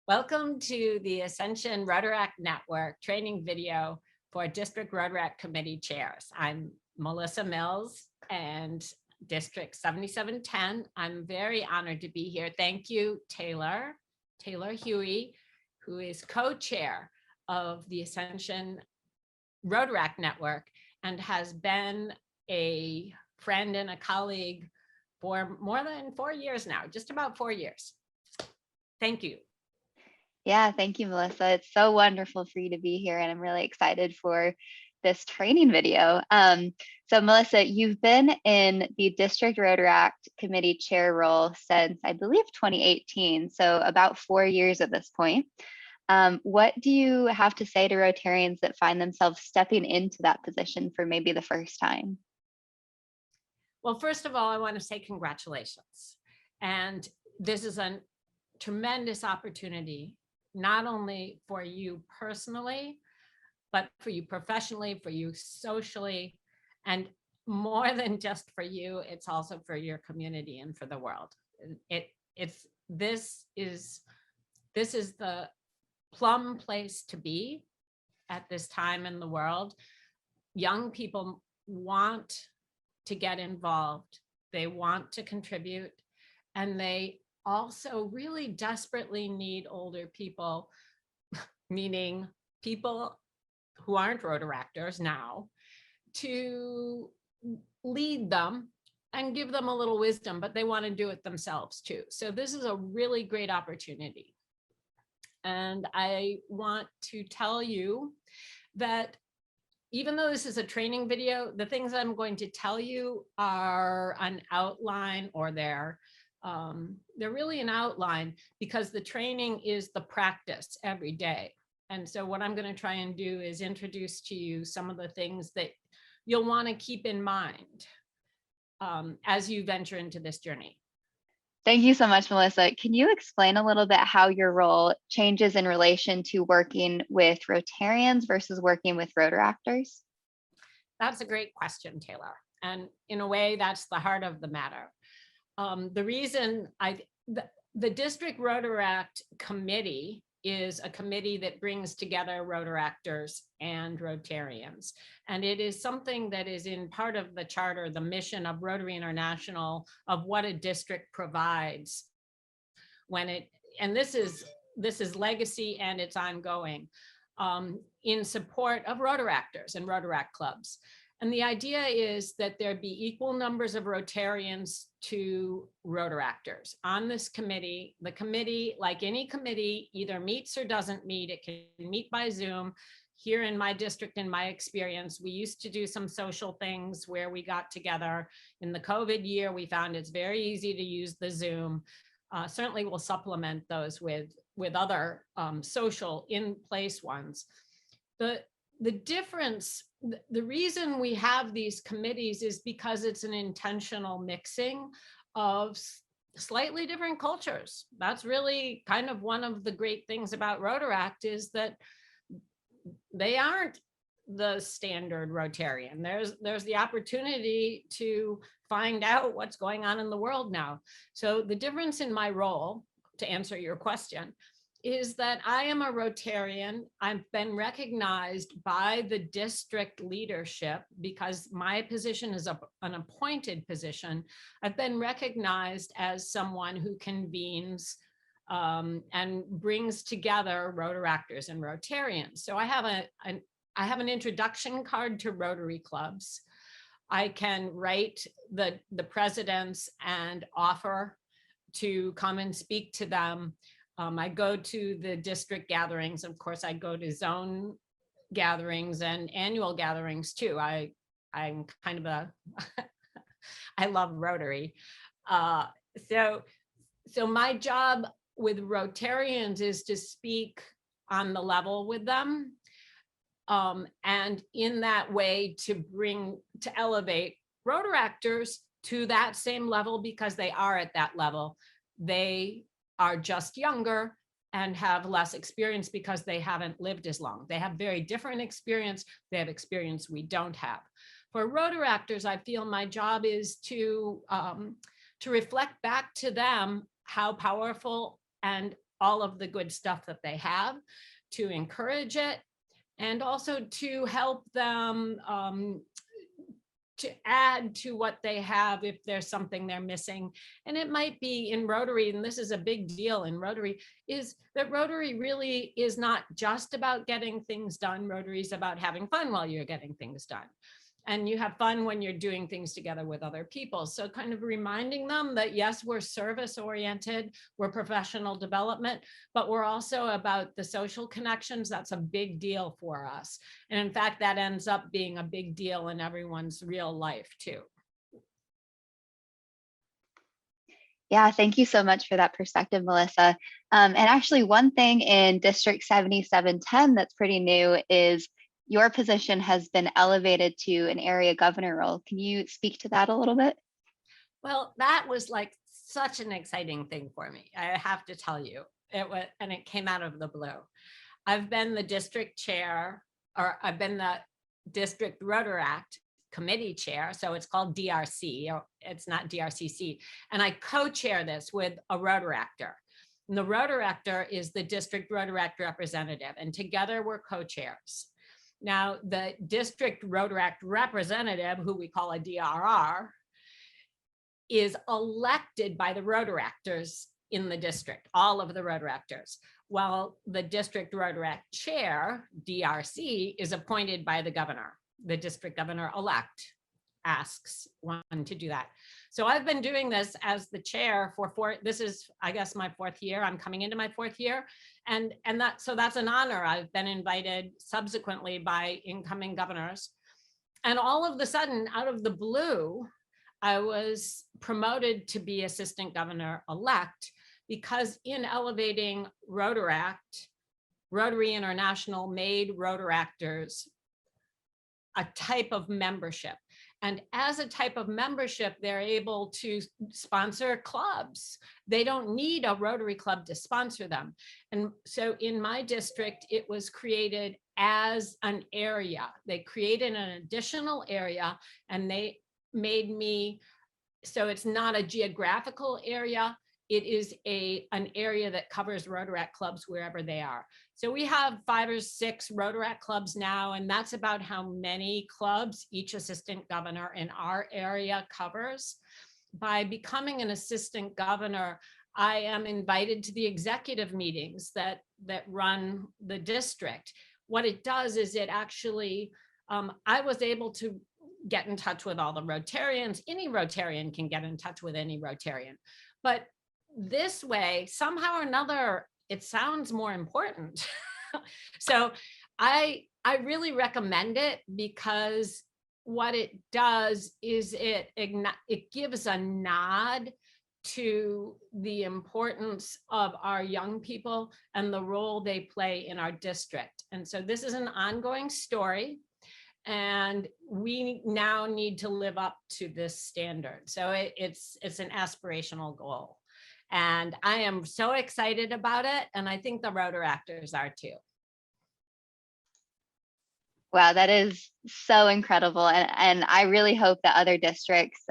Welcome to the Ascension Rotaract Network training video for District Rotaract Committee chairs. I'm Melissa Mills and District 7710. I'm very honored to be here. Thank you, Taylor Huey, who is co-chair of the Ascension Rotaract Network and has been a friend and a colleague for more than 4 years now, just about 4 years. Thank you. Yeah, thank you, Melissa. It's so wonderful for you to be here, and I'm really excited for this training video. So Melissa, you've been in the District Rotaract Committee Chair role since, I believe, 2018, so about 4 years at this point. What do you have to say to Rotarians that find themselves stepping into that position for maybe the first time? Well, first of all, I want to say congratulations. And this is a tremendous opportunity, not only for you personally, but for you professionally, for you socially, and more than just for you, it's also for your community and for the world. This is the plum place to be at this time in the world. Young people want to get involved, they want to contribute, and they also really desperately need older people, meaning people who aren't Rotaractors now, to lead them and give them a little wisdom, but they want to do it themselves too. So this is a really great opportunity. And I want to tell you that even though this is a training video, the things I'm going to tell you are an outline, or they're really an outline, because the training is the practice every day. And so what I'm going to try and do is introduce to you some of the things that you'll want to keep in mind as you venture into this journey. Thank you so much, Melissa. Can you explain a little bit how your role changes in relation to working with Rotarians versus working with Rotaractors? That's a great question, Taylor. And in a way, that's the heart of the matter. The reason the District Rotaract Committee is a committee that brings together Rotaractors and Rotarians. And it is something that is in part of the charter, the mission of Rotary International, of what a district provides when it, and this is legacy and it's ongoing, in support of Rotaractors and Rotaract clubs. And the idea is that there be equal numbers of Rotarians to Rotaractors on this committee. The committee, like any committee, either meets or doesn't meet. It can meet by Zoom. Here in my district, in my experience, we used to do some social things where we got together. In the COVID year, we found it's very easy to use the Zoom. Certainly we'll supplement those with other social in-place ones. The difference, the reason we have these committees is because it's an intentional mixing of slightly different cultures. That's really kind of one of the great things about Rotaract, is that they aren't the standard Rotarian. There's the opportunity to find out what's going on in the world now. So the difference in my role, to answer your question, is that I am a Rotarian. I've been recognized by the district leadership because my position is an appointed position. I've been recognized as someone who convenes and brings together Rotaractors and Rotarians. So I have an introduction card to Rotary clubs. I can write the presidents and offer to come and speak to them. I go to the district gatherings. Of course, I go to zone gatherings and annual gatherings too. I'm kind of I love Rotary. So my job with Rotarians is to speak on the level with them. And in that way to elevate Rotaractors to that same level, because they are at that level. They are just younger and have less experience because they haven't lived as long. They have very different experience. They have experience we don't have. For Rotaractors, I feel my job is to reflect back to them how powerful and all of the good stuff that they have, to encourage it, and also to help them to add to what they have if there's something they're missing. And it might be in Rotary, and this is a big deal in Rotary, is that Rotary really is not just about getting things done. Rotary is about having fun while you're getting things done. And you have fun when you're doing things together with other people. So kind of reminding them that, yes, we're service oriented, we're professional development, but we're also about the social connections. That's a big deal for us. And in fact, that ends up being a big deal in everyone's real life too. Yeah, thank you so much for that perspective, Melissa. And actually, one thing in District 7710 that's pretty new is your position has been elevated to an area governor role. Can you speak to that a little bit? Well, that was like such an exciting thing for me, I have to tell you. It was, and it came out of the blue. I've been the district chair, or I've been the District Rotaract committee chair, so it's called DRC, or it's not DRCC, and I co-chair this with a Rotaractor. And the Rotaractor is the District Rotaract representative, and together we're co-chairs. Now, the District Rotaract representative, who we call a DRR, is elected by the Rotaractors in the district, all of the Rotaractors, while the District Rotaract chair, DRC, is appointed by the governor. The district governor-elect asks one to do that. So I've been doing this as the chair for this is, I guess, my 4th year. I'm coming into my 4th year. And so that's an honor. I've been invited subsequently by incoming governors. And all of a sudden, out of the blue, I was promoted to be assistant governor-elect, because in elevating Rotaract, Rotary International made Rotaractors a type of membership. And as a type of membership, they're able to sponsor clubs. They don't need a Rotary club to sponsor them. And so in my district, it was created as an area. They created an additional area, and they made me, so it's not a geographical area. It is an area that covers Rotaract clubs wherever they are. So we have 5 or 6 Rotaract clubs now, and that's about how many clubs each assistant governor in our area covers. By becoming an assistant governor, I am invited to the executive meetings that run the district. What it does is it actually, I was able to get in touch with all the Rotarians. Any Rotarian can get in touch with any Rotarian. But this way, somehow or another, it sounds more important. So I really recommend it, because what it does is it gives a nod to the importance of our young people and the role they play in our district. And so this is an ongoing story, and we now need to live up to this standard. So it's an aspirational goal. And I am so excited about it. And I think the Rotaractors are too. Wow, that is so incredible. And I really hope that other districts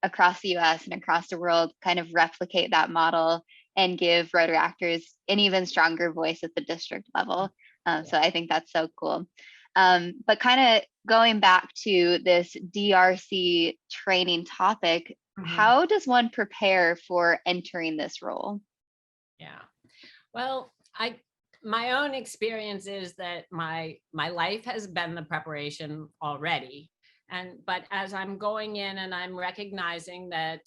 across the US and across the world kind of replicate that model and give Rotaractors an even stronger voice at the district level. So I think that's so cool. But kind of going back to this DRC training topic, how does one prepare for entering this role? Yeah, well, my own experience is that my life has been the preparation already. But as I'm going in and I'm recognizing that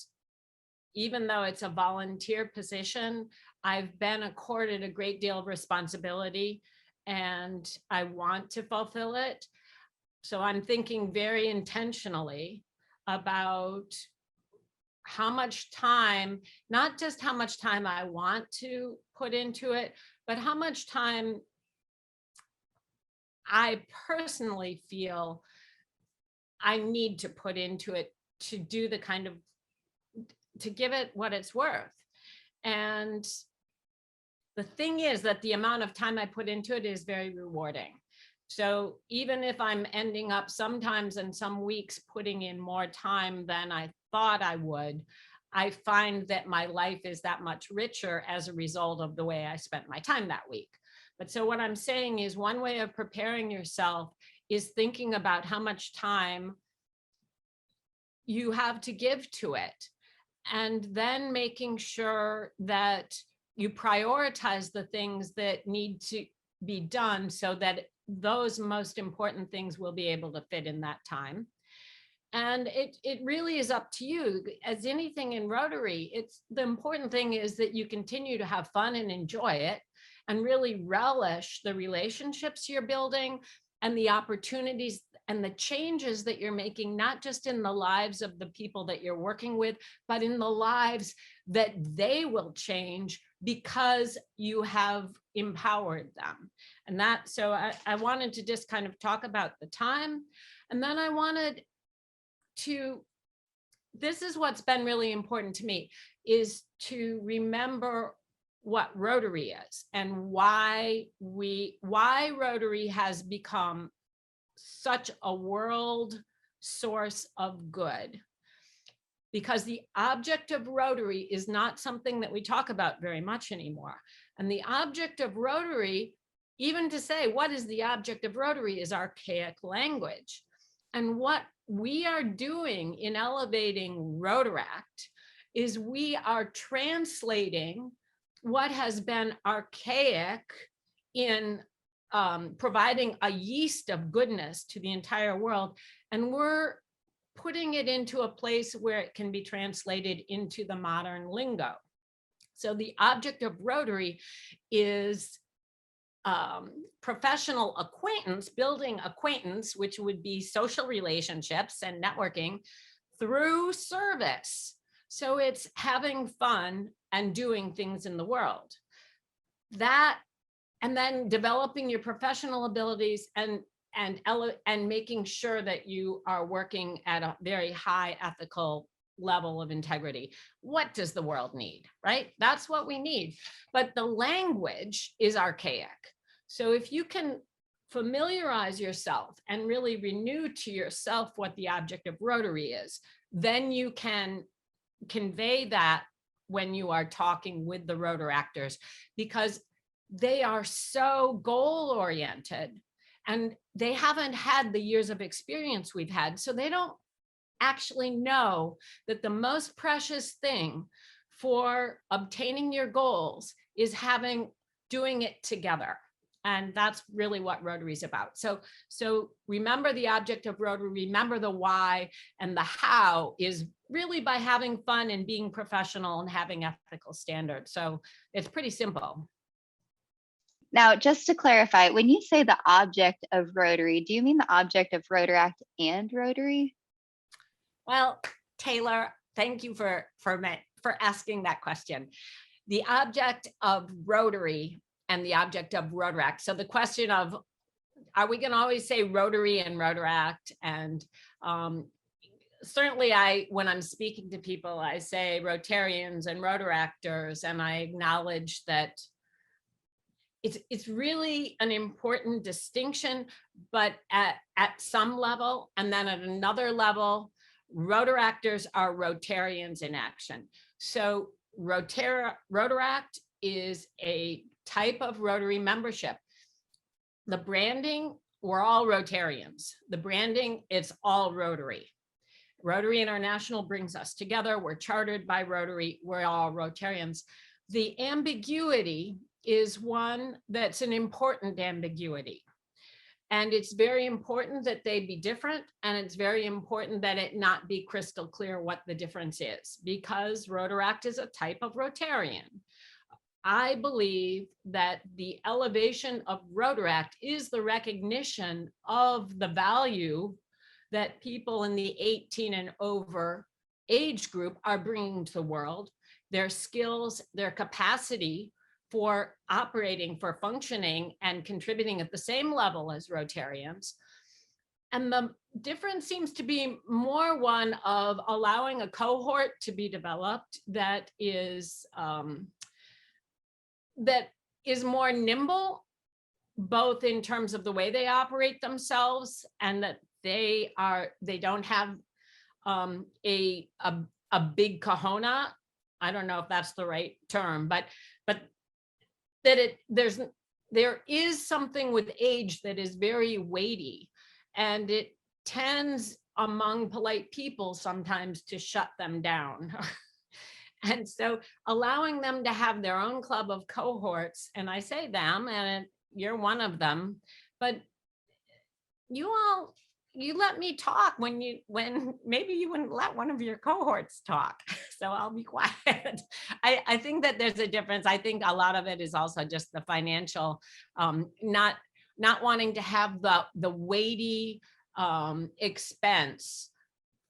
even though it's a volunteer position, I've been accorded a great deal of responsibility, and I want to fulfill it. So I'm thinking very intentionally about how much time, not just how much time I want to put into it, but how much time I personally feel I need to put into it to do the kind of, to give it what it's worth. And the thing is that the amount of time I put into it is very rewarding. So even if I'm ending up sometimes in some weeks putting in more time than I thought I would, I find that my life is that much richer as a result of the way I spent my time that week. But so what I'm saying is, one way of preparing yourself is thinking about how much time you have to give to it, and then making sure that you prioritize the things that need to be done so that those most important things will be able to fit in that time. And it really is up to you. As anything in Rotary, it's the important thing is that you continue to have fun and enjoy it, and really relish the relationships you're building and the opportunities and the changes that you're making, not just in the lives of the people that you're working with, but in the lives that they will change because you have empowered them. And that, so I wanted to just kind of talk about the time. And then I wanted to, this is what's been really important to me, is to remember what Rotary is and why Rotary has become such a world source of good. Because the object of Rotary is not something that we talk about very much anymore. And the object of Rotary, even to say what is the object of Rotary, is archaic language. And what we are doing in elevating Rotaract is we are translating what has been archaic in providing a yeast of goodness to the entire world. And we're putting it into a place where it can be translated into the modern lingo. So the object of Rotary is professional acquaintance, building acquaintance, which would be social relationships and networking through service. So it's having fun and doing things in the world. That, and then developing your professional abilities and making sure that you are working at a very high ethical level of integrity. What does the world need, right? That's what we need. But the language is archaic. So if you can familiarize yourself and really renew to yourself what the object of Rotary is, then you can convey that when you are talking with the Rotaractors, because they are so goal-oriented and they haven't had the years of experience we've had. So they don't actually know that the most precious thing for obtaining your goals is doing it together. And that's really what Rotary is about. So remember the object of Rotary, remember the why, and the how is really by having fun and being professional and having ethical standards. So it's pretty simple. Now, just to clarify, when you say the object of Rotary, do you mean the object of Rotaract and Rotary? Well, Taylor, thank you for asking that question. The object of Rotary and the object of Rotaract. So the question of, are we going to always say Rotary and Rotaract? And certainly when I'm speaking to people, I say Rotarians and Rotaractors, and I acknowledge that it's really an important distinction, but at some level, and then at another level, Rotaractors are Rotarians in action. So Rotaract is a type of Rotary membership. The branding, we're all Rotarians. The branding, it's all Rotary. Rotary International brings us together. We're chartered by Rotary. We're all Rotarians. The ambiguity is one that's an important ambiguity. And it's very important that they be different. And it's very important that it not be crystal clear what the difference is, because Rotaract is a type of Rotarian. I believe that the elevation of Rotaract is the recognition of the value that people in the 18 and over age group are bringing to the world, their skills, their capacity for operating, for functioning and contributing at the same level as Rotarians. And the difference seems to be more one of allowing a cohort to be developed that is more nimble, both in terms of the way they operate themselves, and that they don't have a a big kahuna. I don't know if that's the right term, but that there is something with age that is very weighty, and it tends among polite people sometimes to shut them down. And so allowing them to have their own club of cohorts, and I say them, and you're one of them, but you let me talk when maybe you wouldn't let one of your cohorts talk. So I'll be quiet. I think that there's a difference. I think a lot of it is also just the financial, not wanting to have the weighty expense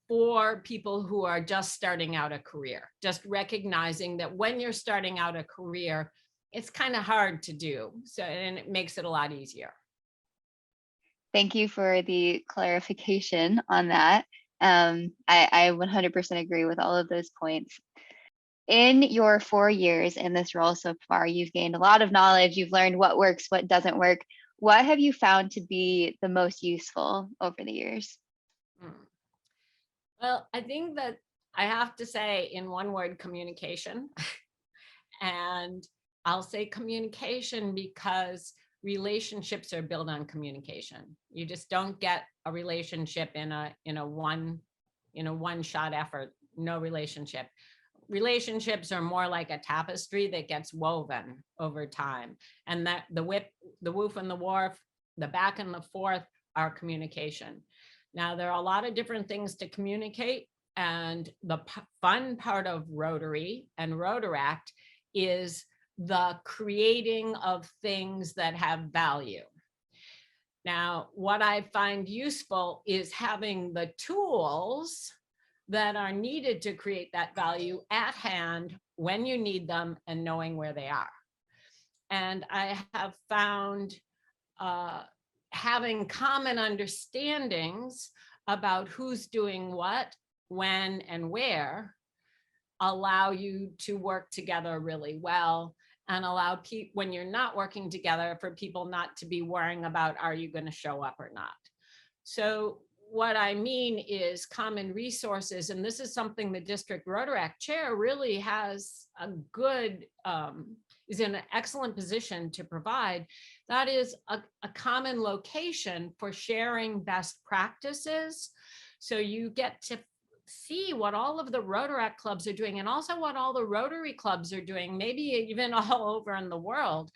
for people who are just starting out a career, just recognizing that when you're starting out a career, it's kind of hard to do. So, and it makes it a lot easier. Thank you for the clarification on that. I 100% agree with all of those points. In your 4 years in this role so far, you've gained a lot of knowledge. You've learned what works, what doesn't work. What have you found to be the most useful over the years? Well, I think that I have to say in one word, communication. And I'll say communication because relationships are built on communication. You just don't get a relationship in a one shot effort. No relationship. Relationships are more like a tapestry that gets woven over time. And that the woof and the wharf, the back and the forth are communication. Now, there are a lot of different things to communicate. And the fun part of Rotary and Rotaract is the creating of things that have value. Now, what I find useful is having the tools that are needed to create that value at hand when you need them and knowing where they are. And I have found having common understandings about who's doing what, when, and where allow you to work together really well, and allow people, when you're not working together, for people not to be worrying about, are you going to show up or not? So what I mean is common resources, and this is something the District Rotaract Chair really has a good, is in an excellent position to provide. That is a common location for sharing best practices. So you get to see what all of the Rotaract clubs are doing, and also what all the Rotary clubs are doing, maybe even all over in the world.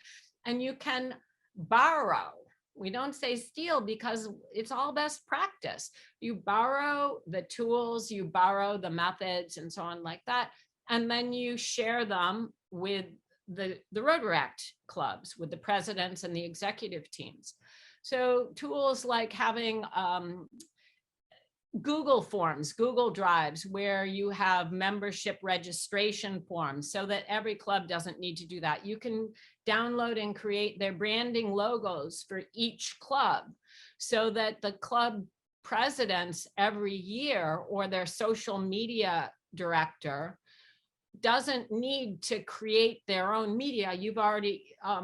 And you can borrow. We don't say steal because it's all best practice. You borrow the tools, you borrow the methods and so on like that. And then you share them with the Rotaract clubs, with the presidents and the executive teams. So tools like having Google Forms, Google Drives, where you have membership registration forms so that every club doesn't need to do that. You can download and create their branding logos for each club so that the club presidents every year or their social media director doesn't need to create their own media. You've already,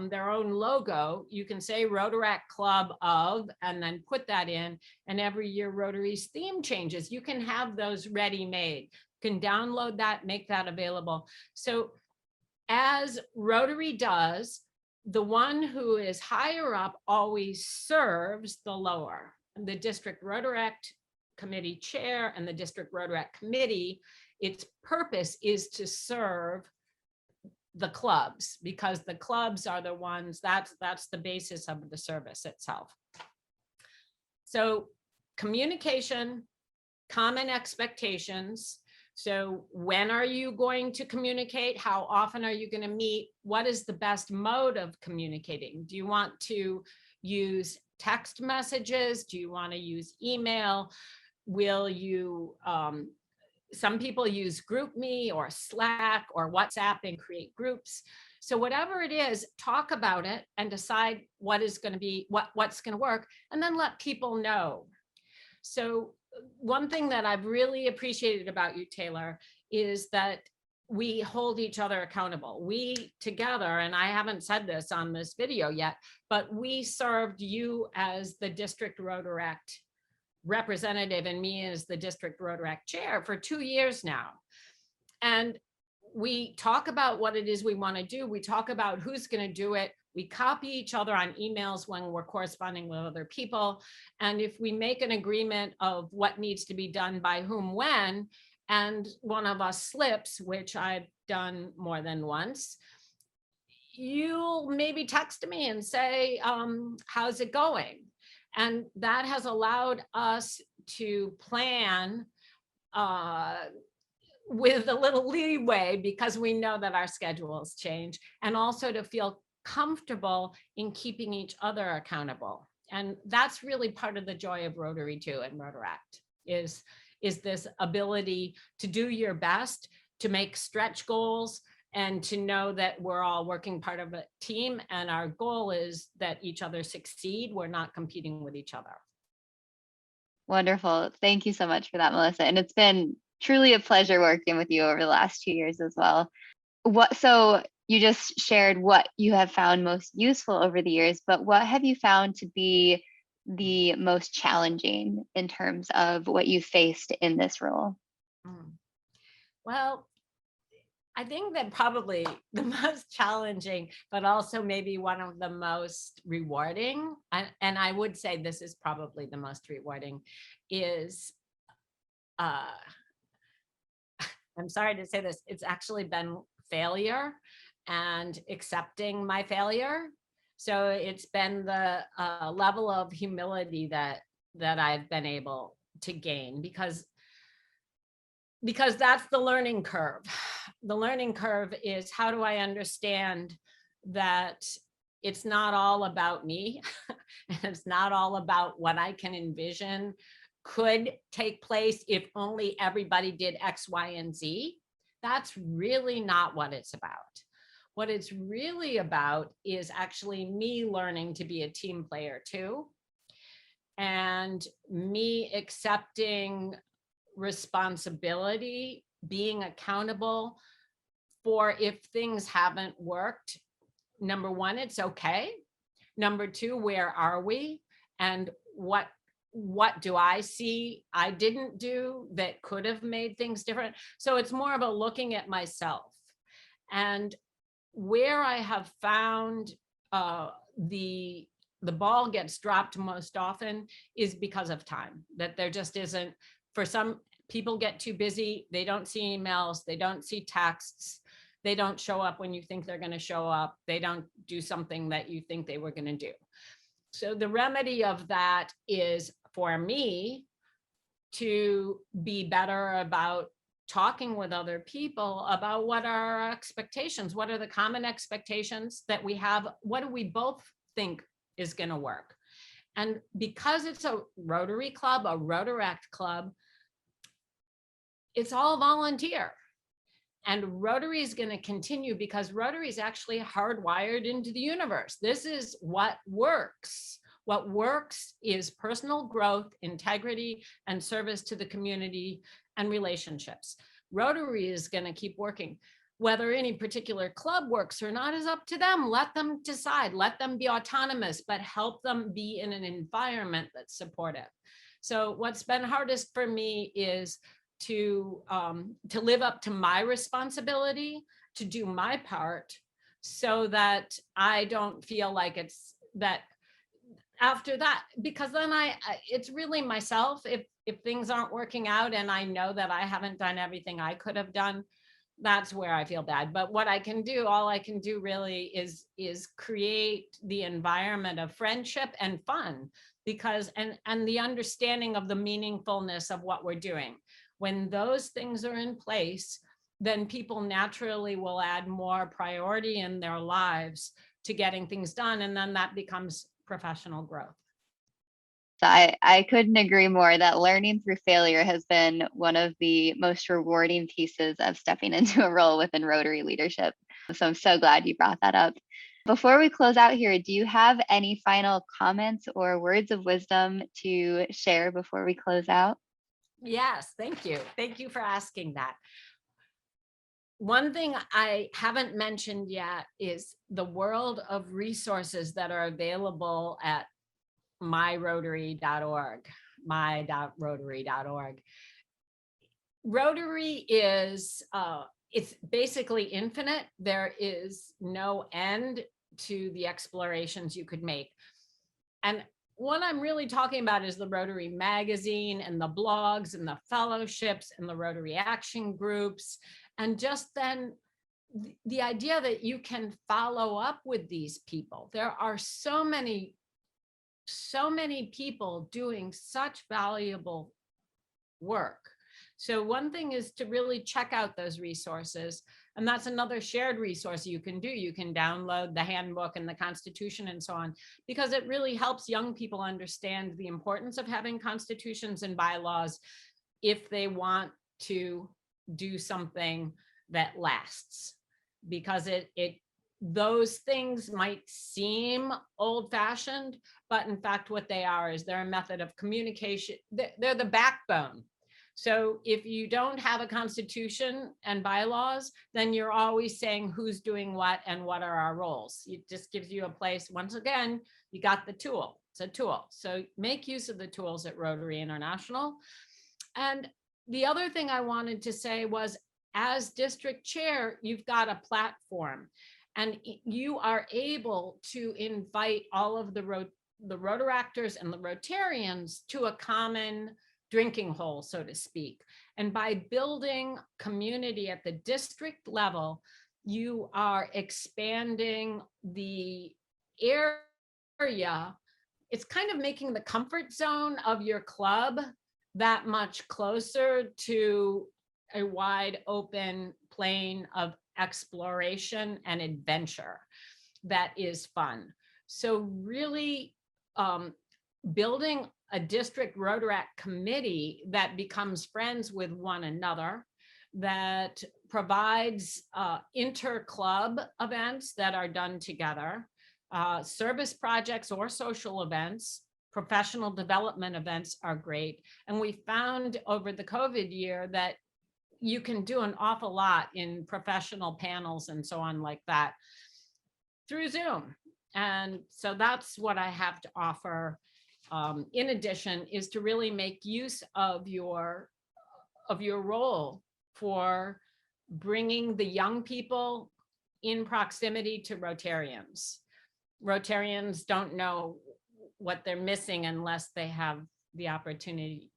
their own logo. You can say Rotaract Club of, and then put that in, and every year Rotary's theme changes. You can have those ready-made. You can download that, make that available. So as Rotary does, the one who is higher up always serves the lower. The District Rotaract Committee Chair and the District Rotaract Committee, its purpose is to serve the clubs, because the clubs are the ones, that's the basis of the service itself. So communication, common expectations. So when are you going to communicate? How often are you going to meet? What is the best mode of communicating? Do you want to use text messages? Do you want to use email? Will you, some people use GroupMe or Slack or WhatsApp and create groups. So whatever it is, talk about it and decide what is going to be, what's going to work, and then let people know. So one thing that I've really appreciated about you, Taylor, is that we hold each other accountable. We together, and I haven't said this on this video yet, but we served you as the District Rotaract representative and me as the district Rotaract chair for 2 years now. And we talk about what it is we want to do. We talk about who's going to do it. We copy each other on emails when we're corresponding with other people. And if we make an agreement of what needs to be done by whom, when, and one of us slips, which I've done more than once, you'll maybe text me and say, how's it going? And that has allowed us to plan with a little leeway, because we know that our schedules change, and also to feel comfortable in keeping each other accountable. And that's really part of the joy of Rotary too, and Rotaract is this ability to do your best, to make stretch goals, and to know that we're all working part of a team, and our goal is that each other succeed. We're not competing with each other. Wonderful. Thank you so much for that, Melissa. And it's been truly a pleasure working with you over the last 2 years as well. So you just shared what you have found most useful over the years, but what have you found to be the most challenging in terms of what you faced in this role? Well, I think that probably the most challenging, but also maybe one of the most rewarding, and I would say this is probably the most rewarding, is I'm sorry to say this, it's actually been failure and accepting my failure. So it's been the level of humility that I've been able to gain, because that's the learning curve. The learning curve is, how do I understand that it's not all about me, and it's not all about what I can envision could take place if only everybody did X, Y, and Z. That's really not what it's about. What it's really about is actually me learning to be a team player too, and me accepting responsibility, being accountable for if things haven't worked. Number one, it's okay. Number two, where are we? And what do I see I didn't do that could have made things different? So it's more of a looking at myself. And where I have found the ball gets dropped most often is because of time, that there just isn't. For some people get too busy, they don't see emails, they don't see texts, they don't show up when you think they're going to show up, they don't do something that you think they were going to do. So the remedy of that is for me to be better about talking with other people about what are our expectations, what are the common expectations that we have, what do we both think is going to work. And because it's a Rotary club, a Rotaract club, it's all volunteer. And Rotary is going to continue because Rotary is actually hardwired into the universe. This is what works. What works is personal growth, integrity, and service to the community and relationships. Rotary is going to keep working. Whether any particular club works or not is up to them. Let them decide. Let them be autonomous, but help them be in an environment that's supportive. So what's been hardest for me is to live up to my responsibility, to do my part, so that I don't feel like it's that after that, because then it's really myself. If things aren't working out and I know that I haven't done everything I could have done, that's where I feel bad. But what I can do, all I can do really is create the environment of friendship and fun, because and the understanding of the meaningfulness of what we're doing. When those things are in place, then people naturally will add more priority in their lives to getting things done. And then that becomes professional growth. So I couldn't agree more that learning through failure has been one of the most rewarding pieces of stepping into a role within Rotary leadership. So I'm so glad you brought that up. Before we close out here, do you have any final comments or words of wisdom to share before we close out? Yes, thank you. Thank you for asking that. One thing I haven't mentioned yet is the world of resources that are available at myrotary.org. my.rotary.org. Rotary is, it's basically infinite. There is no end to the explorations you could make. And what I'm really talking about is the Rotary magazine and the blogs and the fellowships and the Rotary action groups. And just then the idea that you can follow up with these people. There are so many people doing such valuable work. So one thing is to really check out those resources. And that's another shared resource you can do. You can download the handbook and the Constitution and so on, because it really helps young people understand the importance of having constitutions and bylaws if they want to do something that lasts. Because those things might seem old-fashioned, but in fact, what they are is they're a method of communication. They're the backbone. So if you don't have a constitution and bylaws, then you're always saying who's doing what and what are our roles. It just gives you a place. Once again, you got the tool. It's a tool. So make use of the tools at Rotary International. And the other thing I wanted to say was, as district chair, you've got a platform and you are able to invite all of the Rotaractors and the Rotarians to a common drinking hole, so to speak. And by building community at the district level, you are expanding the area. It's kind of making the comfort zone of your club that much closer to a wide open plain of exploration and adventure that is fun. So really building a district Rotaract committee that becomes friends with one another, that provides inter-club events that are done together, service projects or social events, professional development events are great. And we found over the COVID year that you can do an awful lot in professional panels and so on like that through Zoom. And so that's what I have to offer. In addition, is to really make use of your role for bringing the young people in proximity to Rotarians. Rotarians don't know what they're missing unless they have the opportunity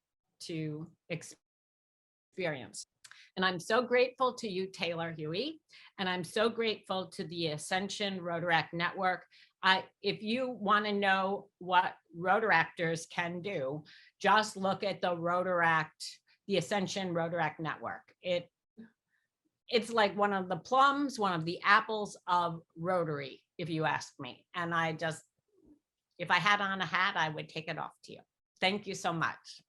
to experience. And I'm so grateful to you, Taylor Huey, and I'm so grateful to the Ascension Rotaract Network. If you want to know what Rotaractors can do, just look at the Ascension Rotaract Network. It's like one of the plums, one of the apples of Rotary, if you ask me. And if I had on a hat, I would take it off to you. Thank you so much.